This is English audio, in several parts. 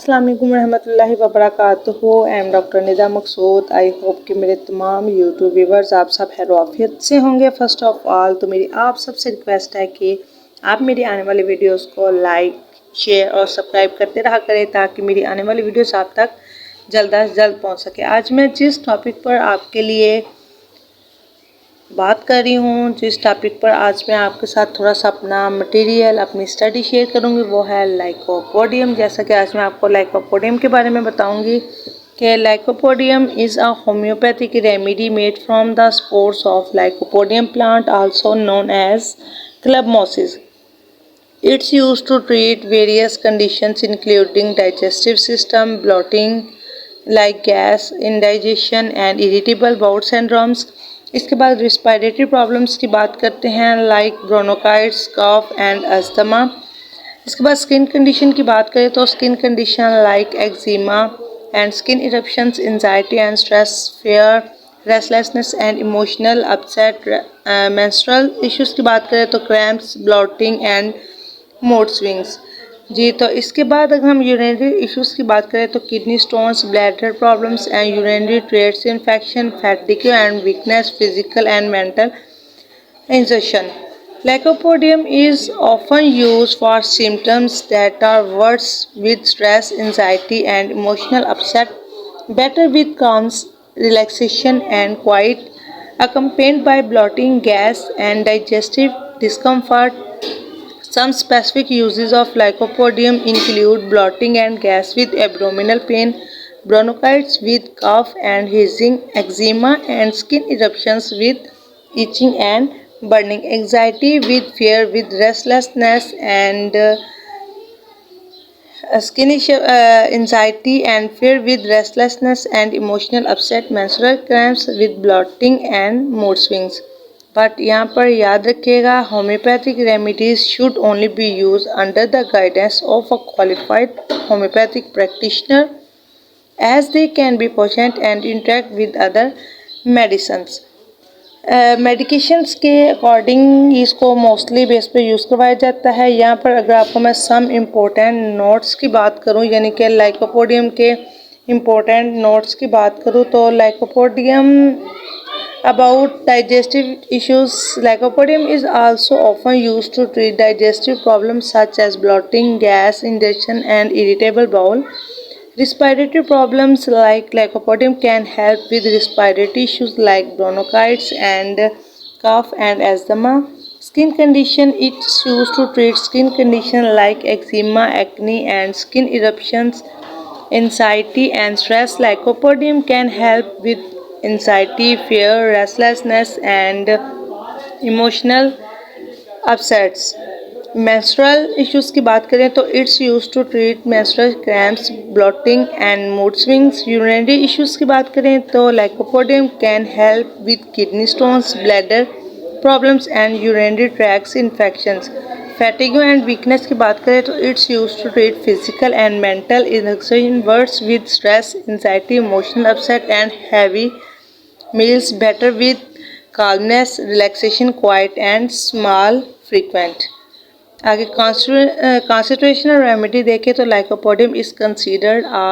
अस्सलाम वालेकुम रहमतुल्लाहि व बरकातुहू। I am doctor Nida Maqsood. I hope कि मेरे तमाम यूट्यूब व्यूवर्स आप सब खैरियत से होंगे। फ़र्स्ट ऑफ ऑल तो मेरी आप सबसे रिक्वेस्ट है कि आप मेरी आने वाली वीडियोस को लाइक, शेयर और सब्सक्राइब करते रहा करें ताकि मेरी आने वाली वीडियोस आप तक जल्द अज जल्द पहुँच सके। आज मैं जिस टॉपिक पर आपके लिए बात कर रही हूँ, जिस टॉपिक पर आज मैं आपके साथ थोड़ा सा अपना मटेरियल, अपनी स्टडी शेयर करूँगी, वो है लाइकोपोडियम। जैसा कि आज मैं आपको लाइकोपोडियम के बारे में बताऊँगी कि lycopodium is a homeopathic remedy made from the spores of lycopodium plant also known as club mosses. It's used to treat various conditions including digestive system, bloating like gas, indigestion and irritable bowel syndromes। इसके बाद respiratory problems की बात करते हैं like bronchitis, cough and asthma. इसके बाद skin condition की बात करें तो skin condition like eczema and skin eruptions, anxiety and stress, fear, restlessness and emotional upset. Menstrual issues की बात करें तो cramps, bloating and mood swings. जी, तो इसके बाद अगर हम यूरिनरी इश्यूज़ की बात करें तो kidney stones, bladder problems and urinary tract infection, fatigue and weakness, physical and mental exhaustion. Lycopodium is often used for symptoms that are worse with stress, anxiety, and emotional upset, better with calm, relaxation, and quiet, accompanied by bloating, gas, and digestive discomfort. Some specific uses of lycopodium include bloating and gas with abdominal pain, bronchitis with cough and wheezing, eczema and skin eruptions with itching and burning, anxiety with fear with restlessness and anxiety and fear with restlessness and emotional upset, menstrual cramps with bloating and mood swings। But यहाँ पर याद रखिएगा, homeopathic remedies should only be use under the guidance of a qualified homeopathic practitioner as they can be potent and interact with other medicines. Medications के according इसको mostly base पे use करवाया जाता है। यहाँ पर अगर आपको मैं सम इम्पोर्टेंट नोट्स की बात करूँ, यानी कि लाइकोपोडियम के इम्पोर्टेंट नोट्स की बात करूँ तो lycopodium about digestive issues, lycopodium is also often used to treat digestive problems such as bloating, gas, indigestion and irritable bowel. Respiratory problems like lycopodium can help with respiratory issues like bronchitis and cough and asthma. Skin condition, it's used to treat skin condition like eczema, acne and skin eruptions, anxiety and stress. Lycopodium can help with anxiety, fear, restlessness and emotional upsets। menstrual issues की बात करें तो it's used to treat menstrual cramps, bloating and mood swings। urinary issues की बात करें तो lycopodium can help with kidney stones, bladder problems and urinary tract infections। fatigue and weakness की बात करें तो it's used to treat physical and mental exhaustion, worse with stress, anxiety, emotional upset and heavy meals, better with calmness, relaxation, quiet and small frequent। आगे constitutional remedy देखें तो lycopodium is considered a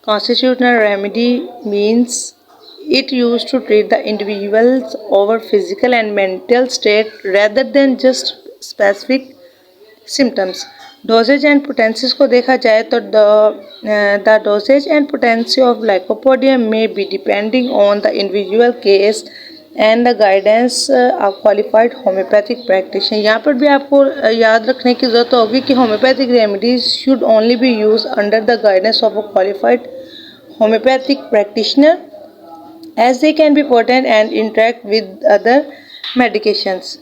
constitutional remedy, means it used to treat the individual's over physical and mental state rather than just specific symptoms। Dosages and potencies को देखा जाए तो the dosages and potency of lycopodium may be depending on the individual case and the guidance of qualified homeopathic practitioner. यहाँ पर भी आपको याद रखने की ज़रूरत होगी कि homeopathic remedies should only be use under the guidance of a qualified homeopathic practitioner as they can be potent and interact with other medications.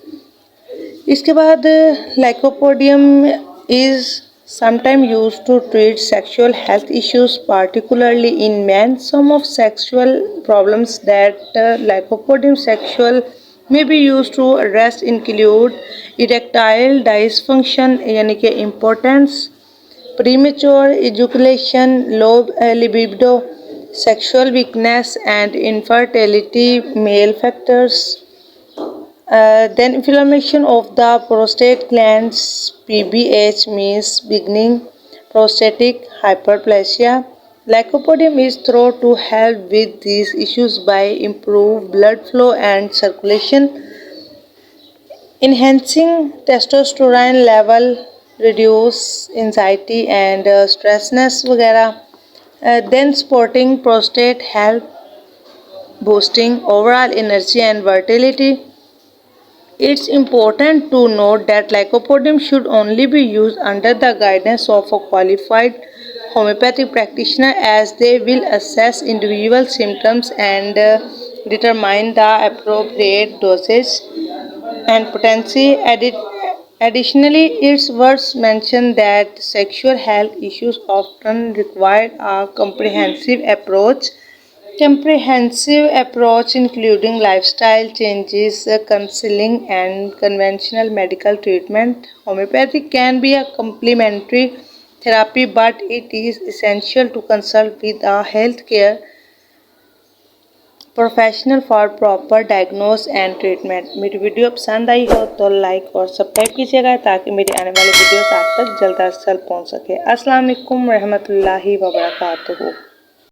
इसके बाद lycopodium is sometimes used to treat sexual health issues, particularly in men. Some of sexual problems that lycopodium sexual may be used to address include erectile dysfunction यानी कि impotence, premature ejaculation, low libido, sexual weakness and infertility, male factors। Then inflammation of the prostate glands, PBH means beginning prostatic hyperplasia. Lycopodium is thought to help with these issues by improve blood flow and circulation, enhancing testosterone level, reduce anxiety and stressness वगैरह. Then supporting prostate help boosting overall energy and vitality. It's important to note that lycopodium should only be used under the guidance of a qualified homeopathic practitioner, as they will assess individual symptoms and determine the appropriate dosage and potency. Additionally, it's worth mentioning that sexual health issues often require a comprehensive approach including lifestyle changes, counseling, and conventional medical treatment. Homeopathy can be a complementary therapy, but it is essential to consult with a healthcare professional for proper diagnose and treatment. मेरी video पसंद आई हो तो like और subscribe कीजिएगा ताकि मेरी आने वाली वीडियोस आप तक जल्द अज जल्द पहुँच सके। अस्सलाम वालेकुम रहमतुल्लाहि व बरकातुहू।